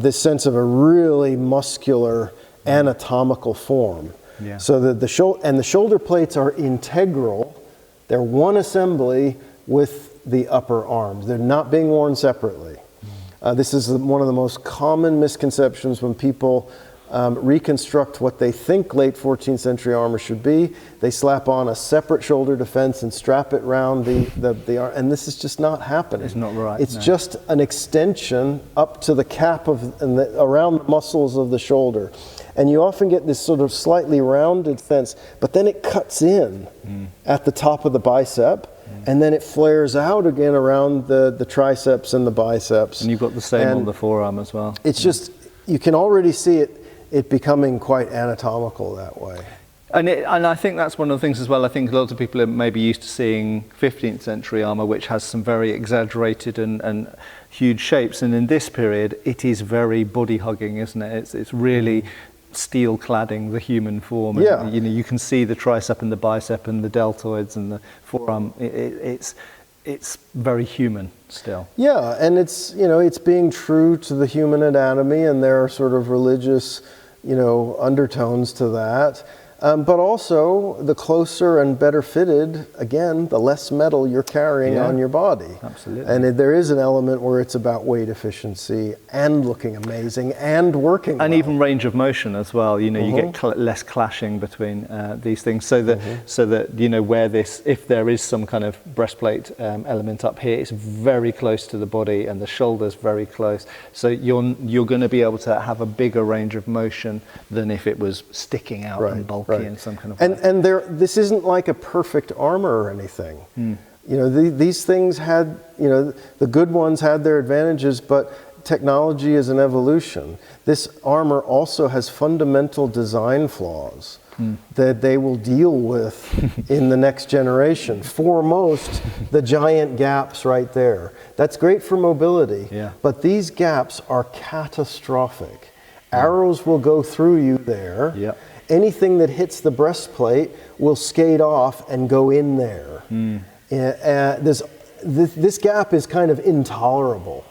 This sense of a really muscular anatomical form. Yeah. So that the shoulder plates are integral. They're one assembly with the upper arms. They're not being worn separately. This is one of the most common misconceptions when people reconstruct what they think late 14th century armor should be. They slap on a separate shoulder defense and strap it around the arm, and this is just not happening. It's not right. It's just an extension up to the cap around the muscles of the shoulder. And you often get this sort of slightly rounded fence, but then it cuts in at the top of the bicep, and then it flares out again around the triceps and the biceps. And you've got the same on the forearm as well. It's just, you can already see it becoming quite anatomical that way. And I think that's one of the things as well. I think a lot of people are maybe used to seeing 15th century armour, which has some very exaggerated and huge shapes. And in this period, it is very body hugging, isn't it? It's really steel cladding the human form. Yeah. And, you can see the tricep and the bicep and the deltoids and the forearm. It's very human still. Yeah, and it's being true to the human anatomy, and there are sort of religious, undertones to that. But also, the closer and better fitted, again, the less metal you're carrying on your body. Absolutely. And there is an element where it's about weight efficiency and looking amazing and working and well. even range of motion as well. You get less clashing between these things, so that where if there is some kind of breastplate element up here, it's very close to the body and the shoulders very close. So you're going to be able to have a bigger range of motion than if it was sticking out and bulky. Right. In some kind of way. And this isn't like a perfect armor or anything. These things had, the good ones had their advantages, but technology is an evolution. This armor also has fundamental design flaws that they will deal with in the next generation. Foremost, the giant gaps right there. That's great for mobility, but these gaps are catastrophic. Arrows will go through you there. Yep. Anything that hits the breastplate will skate off and go in there. This gap is kind of intolerable.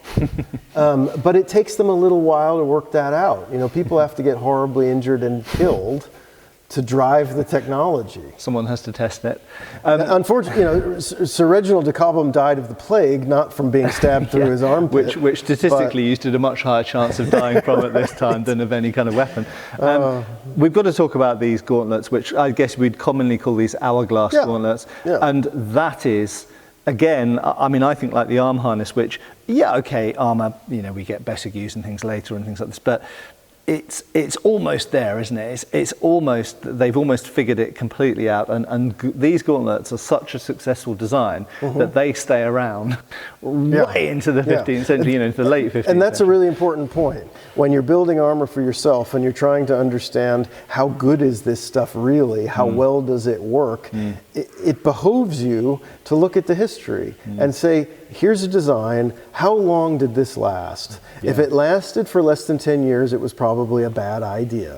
But it takes them a little while to work that out. People have to get horribly injured and killed to drive the technology. Someone has to test it. Unfortunately, Sir Reginald Cobham died of the plague, not from being stabbed through his armpit. Which statistically you stood a much higher chance of dying from at this time than of any kind of weapon. We've got to talk about these gauntlets, which I guess we'd commonly call these hourglass gauntlets. Yeah. And that is, again, I mean, I think like the arm harness, which, armor, we get better use and things later and things like this, but it's almost there, isn't it? It's almost, they've almost figured it completely out, and these gauntlets are such a successful design that they stay around way into the 15th century, into the late 15th century. And that's a really important point. When you're building armor for yourself and you're trying to understand how good is this stuff really, how well does it work, it behooves you to look at the history and say, here's a design, how long did this last? If it lasted for less than 10 years, it was probably a bad idea.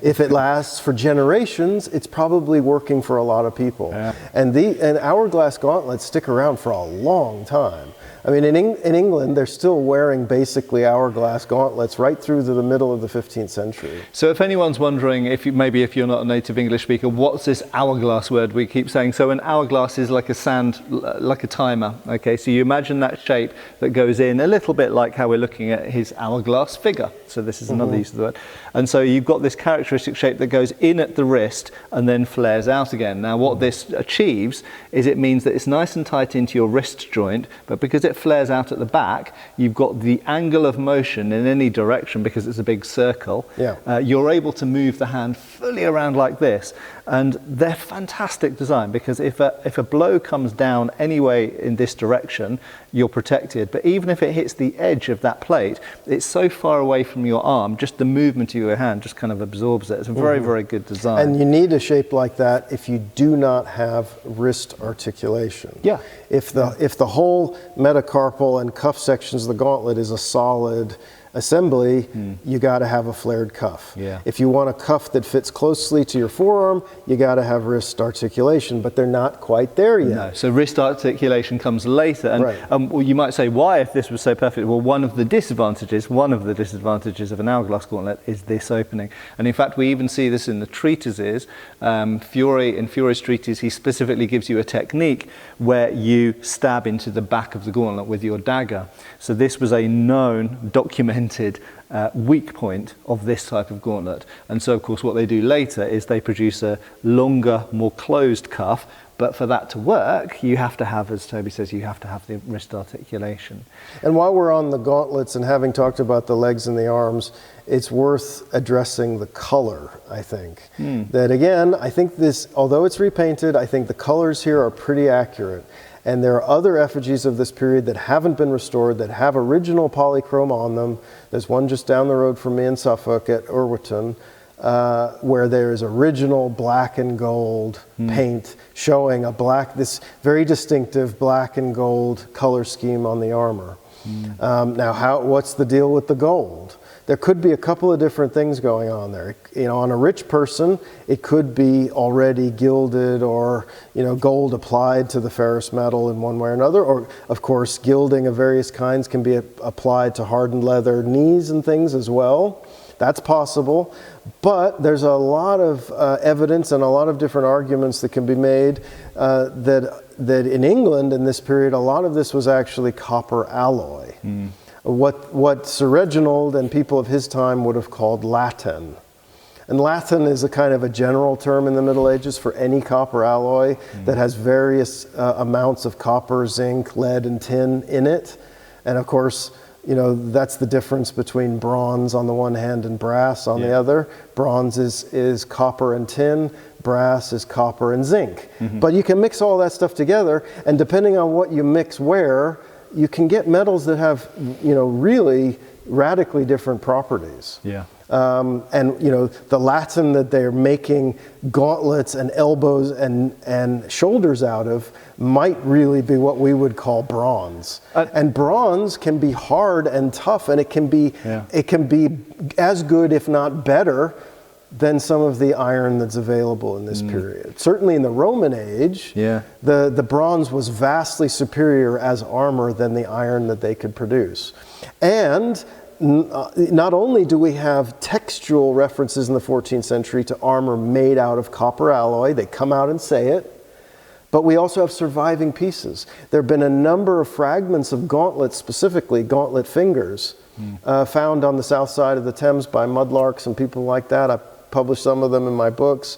If it lasts for generations, it's probably working for a lot of people. And hourglass gauntlets stick around for a long time. I mean, in England, they're still wearing basically hourglass gauntlets right through to the middle of the 15th century. So if anyone's wondering, if you're not a native English speaker, what's this hourglass word we keep saying? So an hourglass is like a timer, okay? So you imagine that shape that goes in a little bit like how we're looking at his hourglass figure. So this is another use of the word. And so you've got this characteristic shape that goes in at the wrist and then flares out again. Now what this achieves is it means that it's nice and tight into your wrist joint, but because it flares out at the back, you've got the angle of motion in any direction because it's a big circle. You're able to move the hand fully around like this, and they're fantastic design because if a blow comes down anyway in this direction, you're protected. But even if it hits the edge of that plate, it's so far away from your arm, just the movement of your hand just kind of absorbs it. It's a very, very good design. And you need a shape like that if you do not have wrist articulation. If the whole metacarpal and cuff sections of the gauntlet is a solid assembly, you got to have a flared cuff. If you want a cuff that fits closely to your forearm, you got to have wrist articulation, but they're not quite there yet. No, so wrist articulation comes later, and well, you might say, why, if this was so perfect? Well, one of the disadvantages of an hourglass gauntlet is this opening, and in fact we even see this in the treatises. In Fury's treatise, he specifically gives you a technique where you stab into the back of the gauntlet with your dagger. So this was a known, documented weak point of this type of gauntlet. And so of course what they do later is they produce a longer, more closed cuff, but for that to work you have to have, as Toby says, you have to have the wrist articulation. And while we're on the gauntlets and having talked about the legs and the arms, it's worth addressing the color, I think. That again, I think this, although it's repainted, I think the colors here are pretty accurate. And there are other effigies of this period that haven't been restored that have original polychrome on them. There's one just down the road from me in Suffolk at Irwitton, where there is original black and gold paint showing this very distinctive black and gold color scheme on the armor. Now, what's the deal with the gold? There could be a couple of different things going on there. On a rich person, it could be already gilded or, gold applied to the ferrous metal in one way or another. Or, of course, gilding of various kinds can be applied to hardened leather knees and things as well. That's possible. But there's a lot of evidence and a lot of different arguments that can be made that in England in this period, a lot of this was actually copper alloy. What Sir Reginald and people of his time would have called latten. And latten is a kind of a general term in the Middle Ages for any copper alloy that has various amounts of copper, zinc, lead, and tin in it. And of course, that's the difference between bronze on the one hand and brass on the other. Bronze is copper and tin, brass is copper and zinc. But you can mix all that stuff together, and depending on what you mix where, you can get metals that have, really radically different properties. And the latten that they're making gauntlets and elbows and shoulders out of might really be what we would call bronze. And bronze can be hard and tough, and it can be as good, if not better, than some of the iron that's available in this period. Certainly in the Roman age, the bronze was vastly superior as armor than the iron that they could produce. And not only do we have textual references in the 14th century to armor made out of copper alloy, they come out and say it, but we also have surviving pieces. There have been a number of fragments of gauntlets, specifically gauntlet fingers, found on the south side of the Thames by mudlarks and people like that. I published some of them in my books.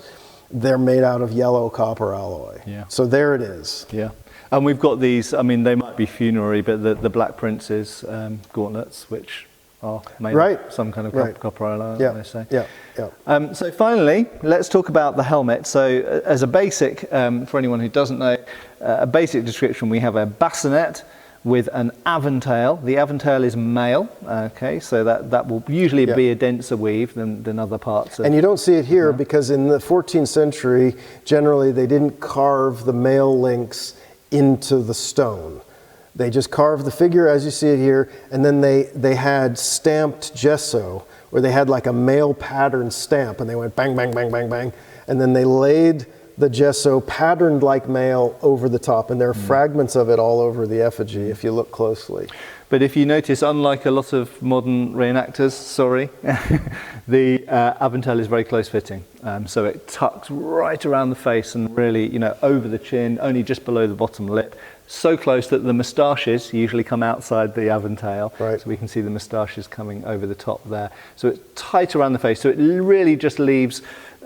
They're made out of yellow copper alloy. Yeah. So there it is. Yeah. And we've got these, I mean, they might be funerary, but the Black Prince's gauntlets, which are made of some kind of copper alloy, yeah. they say. Yeah. Yeah. So finally, let's talk about the helmet. So as a basic, for anyone who doesn't know, a basic description, we have a bassinet with an aventail. The aventail is male, okay, so that will usually be a denser weave than other parts. And you don't see it here because in the 14th century, generally they didn't carve the male links into the stone. They just carved the figure as you see it here, and then they had stamped gesso, where they had like a male pattern stamp, and they went bang, bang, bang, bang, bang, and then they laid the gesso patterned like male over the top, and there are fragments of it all over the effigy if you look closely. But if you notice, unlike a lot of modern reenactors, the aventail is very close fitting. So it tucks right around the face and really, you know, over the chin, only just below the bottom lip. So close that the moustaches usually come outside the aventail. Right. So we can see the moustaches coming over the top there. So it's tight around the face. So it really just leaves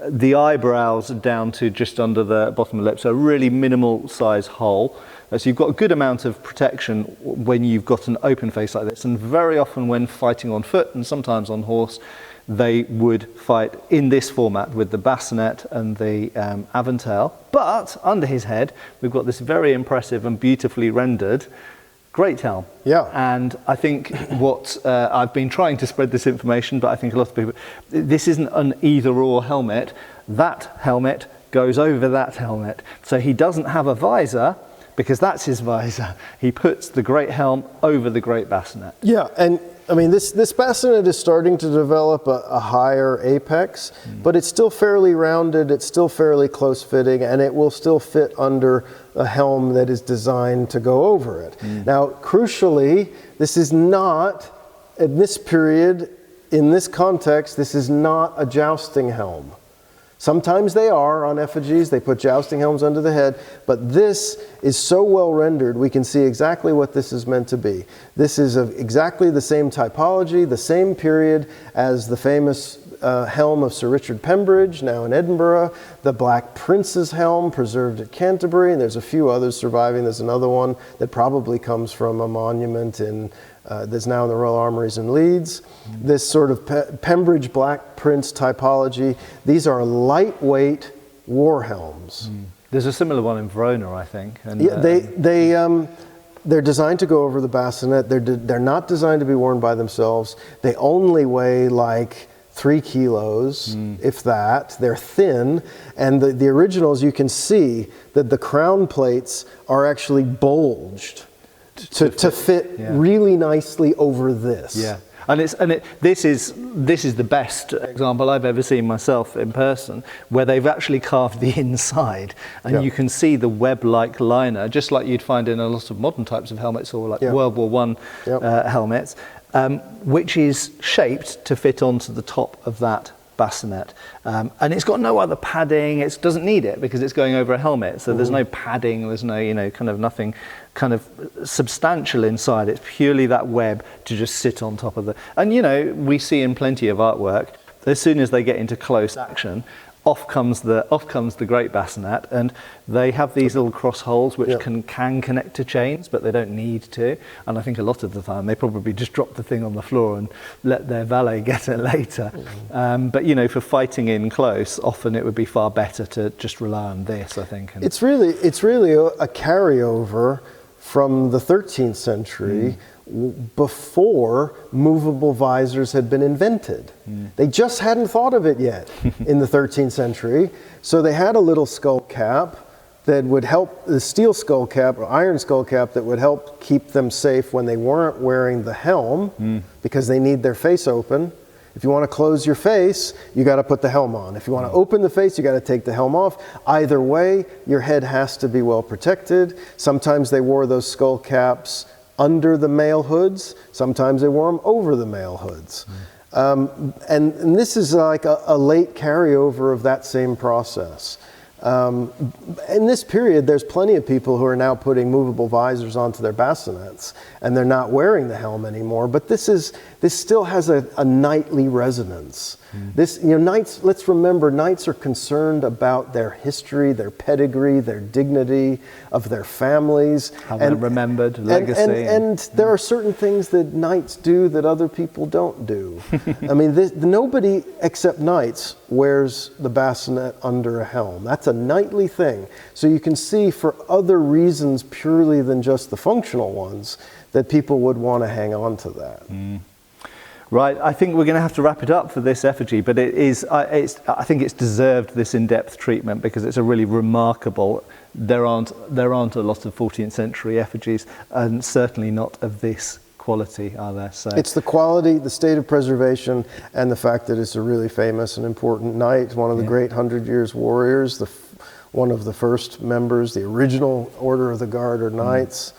the eyebrows down to just under the bottom of the lip. So a really minimal size hole. So you've got a good amount of protection when you've got an open face like this. And very often when fighting on foot and sometimes on horse, they would fight in this format with the bassinet and the aventail. But under his head, we've got this very impressive and beautifully rendered great helm. Yeah. And I think what I've been trying to spread this information, but I think a lot of people, this isn't an either or helmet. That helmet goes over that helmet. So he doesn't have a visor, because that's his visor. He puts the great helm over the great bassinet. Yeah, and I mean, this bassinet is starting to develop a higher apex, but it's still fairly rounded, it's still fairly close fitting, and it will still fit under a helm that is designed to go over it. Now, crucially, this is not, in this period, in this context, this is not a jousting helm. Sometimes they are on effigies, they put jousting helms under the head, but this is so well rendered, we can see exactly what this is meant to be. This is of exactly the same typology, the same period as the famous helm of Sir Richard Pembridge, now in Edinburgh, the Black Prince's helm preserved at Canterbury, and there's a few others surviving. There's another one that probably comes from a monument in that's now in the Royal Armouries in Leeds. This sort of Pembridge Black Prince typology, these are lightweight war helms. There's a similar one in Verona, I think. And, yeah, they're designed to go over the bassinet. They're not designed to be worn by themselves. They only weigh like 3 kilos, if that. They're thin, and the originals, you can see that the crown plates are actually bulged to fit really nicely over this. Yeah, this is the best example I've ever seen myself in person, where they've actually carved the inside, and you can see the web-like liner, just like you'd find in a lot of modern types of helmets or like World War I helmets, which is shaped to fit onto the top of that bassinet, and it's got no other padding. It doesn't need it because it's going over a helmet, so there's no padding, there's no kind of nothing kind of substantial inside. It's purely that web to just sit on top of the, and we see in plenty of artwork, as soon as they get into close action, off comes the great bassinet, and they have these little cross holes which can connect to chains, but they don't need to. And I think a lot of the time they probably just drop the thing on the floor and let their valet get it later. But for fighting in close, often it would be far better to just rely on this, I think. And it's really a carryover from the 13th century. Before movable visors had been invented. They just hadn't thought of it yet in the 13th century. So they had a little skull cap that would help, the steel skull cap or iron skull cap that would help keep them safe when they weren't wearing the helm, because they need their face open. If you want to close your face, you got to put the helm on. If you want to open the face, you got to take the helm off. Either way, your head has to be well protected. Sometimes they wore those skull caps under the male hoods. Sometimes they wore them over the male hoods. And this is like a late carryover of that same process. In this period, there's plenty of people who are now putting movable visors onto their bassinets, and they're not wearing the helm anymore. But this still has a knightly resonance. Knights. Let's remember, knights are concerned about their history, their pedigree, their dignity of their families, how they're remembered, legacy, and there are certain things that knights do that other people don't do. I mean, nobody except knights wears the bassinet under a helm. That's a knightly thing. So you can see, for other reasons purely than just the functional ones, that people would want to hang on to that. Right, I think we're going to have to wrap it up for this effigy, but I think it's deserved this in-depth treatment because it's a really remarkable. There aren't a lot of 14th century effigies, and certainly not of this quality, are there? So it's the quality, the state of preservation, and the fact that it's a really famous and important knight, one of the great 100 Years warriors, one of the first members, the original Order of the Guard or Knights.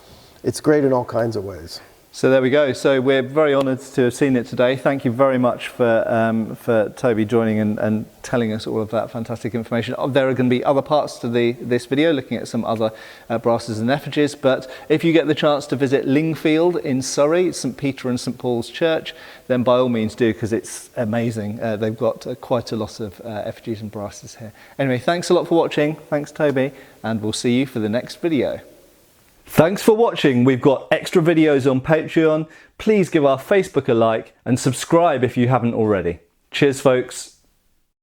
It's great in all kinds of ways. So there we go. So we're very honoured to have seen it today. Thank you very much for Toby joining and telling us all of that fantastic information. There are going to be other parts to this video, looking at some other brasses and effigies. But if you get the chance to visit Lingfield in Surrey, St Peter and St Paul's Church, then by all means do, because it's amazing. They've got quite a lot of effigies and brasses here. Anyway, thanks a lot for watching. Thanks, Toby, and we'll see you for the next video. Thanks for watching. We've got extra videos on Patreon. Please give our Facebook a like and subscribe if you haven't already. Cheers, folks.